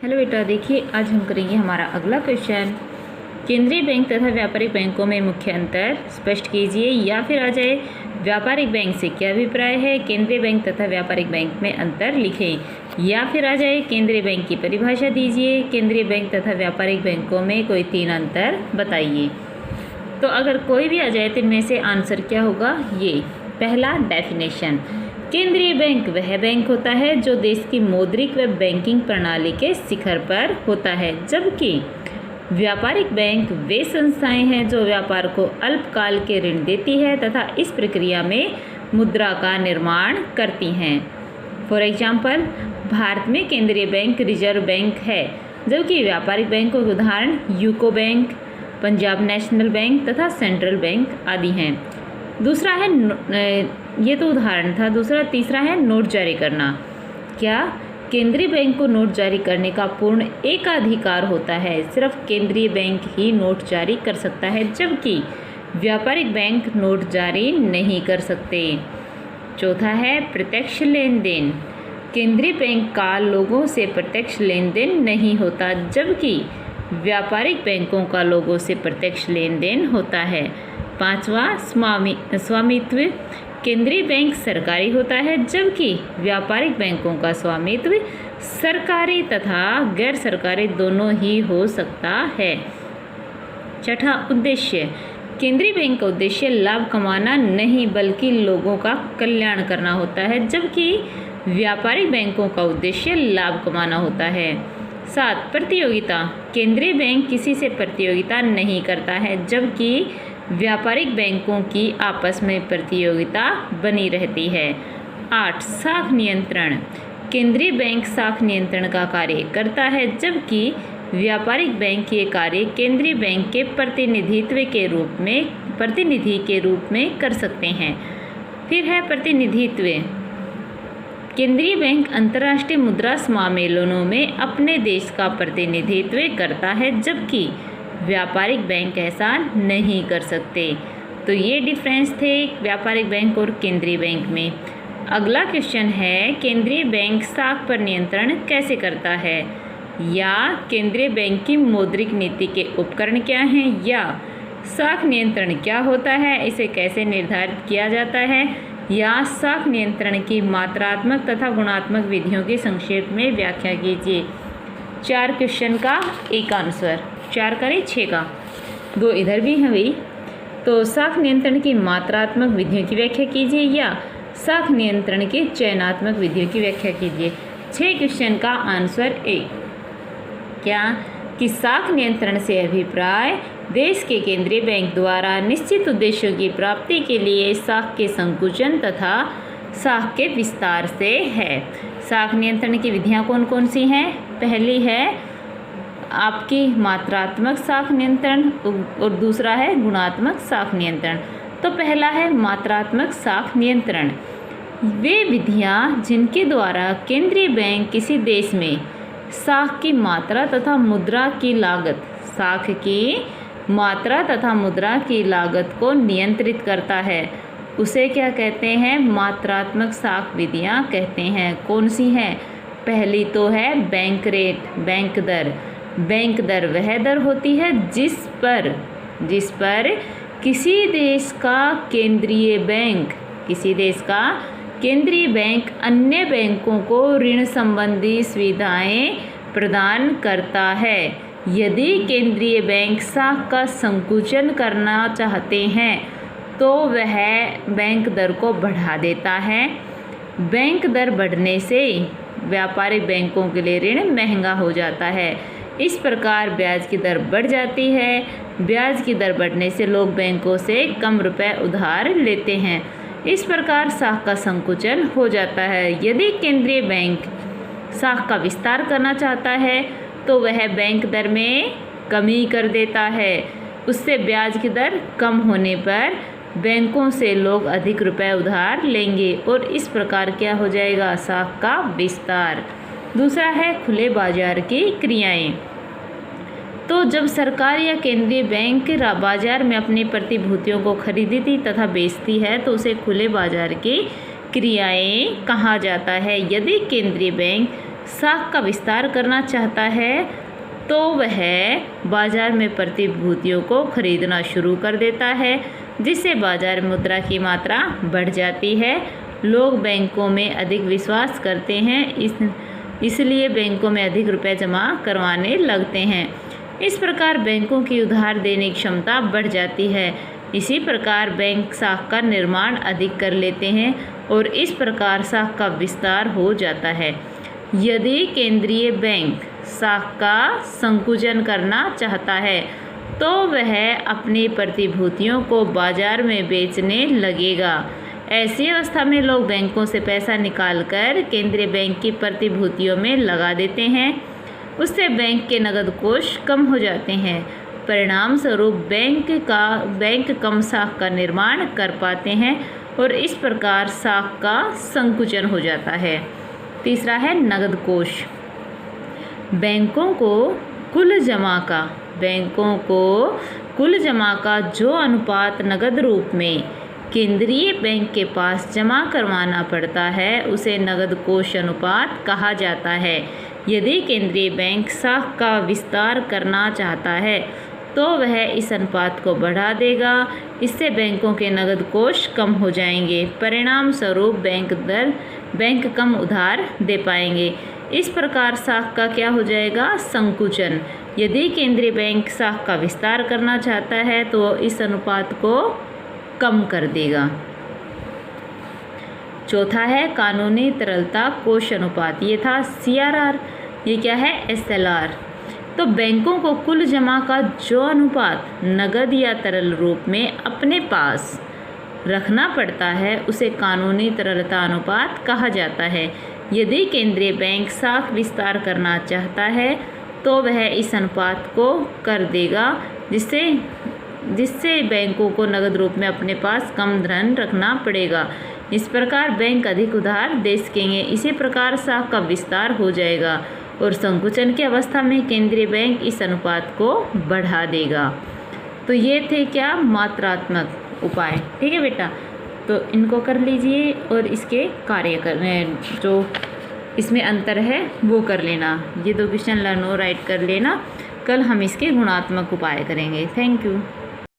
Hello बेटा, देखिए आज हम करेंगे हमारा अगला क्वेश्चन। केंद्रीय बैंक तथा व्यापारिक बैंकों में मुख्य अंतर स्पष्ट कीजिए, या फिर आ जाए व्यापारिक बैंक से क्या अभिप्राय है, केंद्रीय बैंक तथा व्यापारिक बैंक में अंतर लिखें, या फिर आ जाए केंद्रीय बैंक की परिभाषा दीजिए, केंद्रीय बैंक तथा व्यापारिक बैंकों में कोई 3 अंतर बताइए। तो अगर कोई भी आ जाए तो इनमें से आंसर क्या होगा, ये पहला डेफिनेशन। केंद्रीय बैंक वह बैंक होता है जो देश की मौद्रिक व बैंकिंग प्रणाली के शिखर पर होता है, जबकि व्यापारिक बैंक वे संस्थाएं हैं जो व्यापार को अल्पकाल के ऋण देती है तथा इस प्रक्रिया में मुद्रा का निर्माण करती हैं। फॉर एग्जाम्पल, भारत में केंद्रीय बैंक रिजर्व बैंक है, जबकि व्यापारिक बैंकों के उदाहरण UCO bank, Punjab national bank तथा सेंट्रल बैंक आदि हैं। दूसरा है, ये तो उदाहरण था। तीसरा है नोट जारी करना। क्या केंद्रीय बैंक को नोट जारी करने का पूर्ण एकाधिकार होता है? सिर्फ केंद्रीय बैंक ही नोट जारी कर सकता है, जबकि व्यापारिक बैंक नोट जारी नहीं कर सकते। चौथा है प्रत्यक्ष लेन देन। केंद्रीय बैंक का लोगों से प्रत्यक्ष लेन देन नहीं होता, जबकि व्यापारिक बैंकों का लोगों से प्रत्यक्ष लेन देन होता है। पांचवा स्वामित्व। केंद्रीय बैंक सरकारी होता है, जबकि व्यापारिक बैंकों का स्वामित्व सरकारी तथा गैर सरकारी दोनों ही हो सकता है। छठा उद्देश्य। केंद्रीय बैंक का उद्देश्य लाभ कमाना नहीं बल्कि लोगों का कल्याण करना होता है, जबकि व्यापारिक बैंकों का उद्देश्य लाभ कमाना होता है। 7 प्रतियोगिता। केंद्रीय बैंक किसी से प्रतियोगिता नहीं करता है, जबकि व्यापारिक बैंकों की आपस में प्रतियोगिता बनी रहती है। 8 शाख नियंत्रण। केंद्रीय बैंक शाख नियंत्रण का कार्य करता है, जबकि व्यापारिक बैंक ये कार्य केंद्रीय बैंक के प्रतिनिधि के रूप में कर सकते हैं। फिर है प्रतिनिधित्व। केंद्रीय बैंक अंतर्राष्ट्रीय मुद्रा सम्मेलनों में अपने देश का प्रतिनिधित्व करता है, जबकि व्यापारिक बैंक ऐसा नहीं कर सकते। तो ये डिफरेंस थे व्यापारिक बैंक और केंद्रीय बैंक में। अगला क्वेश्चन है, केंद्रीय बैंक शाख पर नियंत्रण कैसे करता है, या केंद्रीय बैंक की मौद्रिक नीति के उपकरण क्या हैं, या शाख नियंत्रण क्या होता है, इसे कैसे निर्धारित किया जाता है, या शाख नियंत्रण की मात्रात्मक तथा गुणात्मक विधियों की संक्षेप में व्याख्या कीजिए। 4 क्वेश्चन का एक आंसर, 4 करें 6 का, 2 इधर भी हैं भाई। तो शाख नियंत्रण की मात्रात्मक विधियों की व्याख्या कीजिए, या शाख नियंत्रण की चयनात्मक विधियों की व्याख्या कीजिए। 6 क्वेश्चन का आंसर ए। क्या कि शाख नियंत्रण से अभिप्राय देश के केंद्रीय बैंक द्वारा निश्चित उद्देश्यों की प्राप्ति के लिए शाख के संकुचन तथा शाख के विस्तार से है। शाख नियंत्रण की विधियां कौन कौन सी हैं? पहली है आपकी मात्रात्मक शाख नियंत्रण और दूसरा है गुणात्मक शाख नियंत्रण। तो पहला है मात्रात्मक शाख नियंत्रण। वे विधियां जिनके द्वारा केंद्रीय बैंक किसी देश में शाख की मात्रा तथा मुद्रा की लागत, शाख की मात्रा तथा मुद्रा की लागत को नियंत्रित करता है, उसे क्या कहते हैं? मात्रात्मक शाख विधियां कहते हैं। कौन सी हैं? पहली तो है बैंक रेट, बैंक दर। बैंक दर वह दर होती है जिस पर किसी देश का केंद्रीय बैंक अन्य बैंकों को ऋण संबंधी सुविधाएं प्रदान करता है। यदि केंद्रीय बैंक शाख का संकुचन करना चाहते हैं तो वह बैंक दर को बढ़ा देता है। बैंक दर बढ़ने से व्यापारिक बैंकों के लिए ऋण महंगा हो जाता है। इस प्रकार ब्याज की दर बढ़ जाती है। ब्याज की दर बढ़ने से लोग बैंकों से कम रुपए उधार लेते हैं। इस प्रकार शाख का संकुचन हो जाता है। यदि केंद्रीय बैंक शाख का विस्तार करना चाहता है तो वह बैंक दर में कमी कर देता है। उससे ब्याज की दर कम होने पर बैंकों से लोग अधिक रुपए उधार लेंगे और इस प्रकार क्या हो जाएगा? शाख का विस्तार। दूसरा है खुले बाजार की क्रियाएं। तो जब सरकार या केंद्रीय बैंक बाजार में अपनी प्रतिभूतियों को खरीदती तथा बेचती है तो उसे खुले बाजार की क्रियाएं कहा जाता है। यदि केंद्रीय बैंक साख का विस्तार करना चाहता है तो वह बाजार में प्रतिभूतियों को खरीदना शुरू कर देता है, जिससे बाजार में मुद्रा की मात्रा बढ़ जाती है। लोग बैंकों में अधिक विश्वास करते हैं, इसलिए बैंकों में अधिक रुपए जमा करवाने लगते हैं। इस प्रकार बैंकों की उधार देने की क्षमता बढ़ जाती है। इसी प्रकार बैंक साख का निर्माण अधिक कर लेते हैं और इस प्रकार साख का विस्तार हो जाता है। यदि केंद्रीय बैंक साख का संकुचन करना चाहता है तो वह अपनी प्रतिभूतियों को बाजार में बेचने लगेगा। ऐसी अवस्था में लोग बैंकों से पैसा निकालकर केंद्रीय बैंक की प्रतिभूतियों में लगा देते हैं। उससे बैंक के नकद कोष कम हो जाते हैं। परिणाम स्वरूप बैंक कम साख का निर्माण कर पाते हैं और इस प्रकार साख का संकुचन हो जाता है। तीसरा है नकद कोष। बैंकों को कुल जमा का जो अनुपात नकद रूप में केंद्रीय बैंक के पास जमा करवाना पड़ता है उसे नकद कोष अनुपात कहा जाता है। यदि केंद्रीय बैंक साख का विस्तार करना चाहता है तो वह इस अनुपात को बढ़ा देगा। इससे बैंकों के नकद कोष कम हो जाएंगे। परिणाम स्वरूप बैंक कम उधार दे पाएंगे। इस प्रकार साख का क्या हो जाएगा? संकुचन। यदि केंद्रीय बैंक साख का विस्तार करना चाहता है तो इस अनुपात को कम कर देगा। चौथा है कानूनी तरलता कोष अनुपात। ये था CRR, ये क्या है? SLR। तो बैंकों को कुल जमा का जो अनुपात नगद या तरल रूप में अपने पास रखना पड़ता है उसे कानूनी तरलता अनुपात कहा जाता है। यदि केंद्रीय बैंक साख विस्तार करना चाहता है तो वह इस अनुपात को कर देगा, जिससे बैंकों को नगद रूप में अपने पास कम धन रखना पड़ेगा। इस प्रकार बैंक अधिक उधार दे सकेंगे। इसी प्रकार साख का विस्तार हो जाएगा और संकुचन की अवस्था में केंद्रीय बैंक इस अनुपात को बढ़ा देगा। तो ये थे क्या? मात्रात्मक उपाय। ठीक है बेटा, तो इनको कर लीजिए और इसके कार्य जो इसमें अंतर है वो कर लेना। ये 2 क्वेश्चन लर्न और राइट कर लेना। कल हम इसके गुणात्मक उपाय करेंगे। Thank you.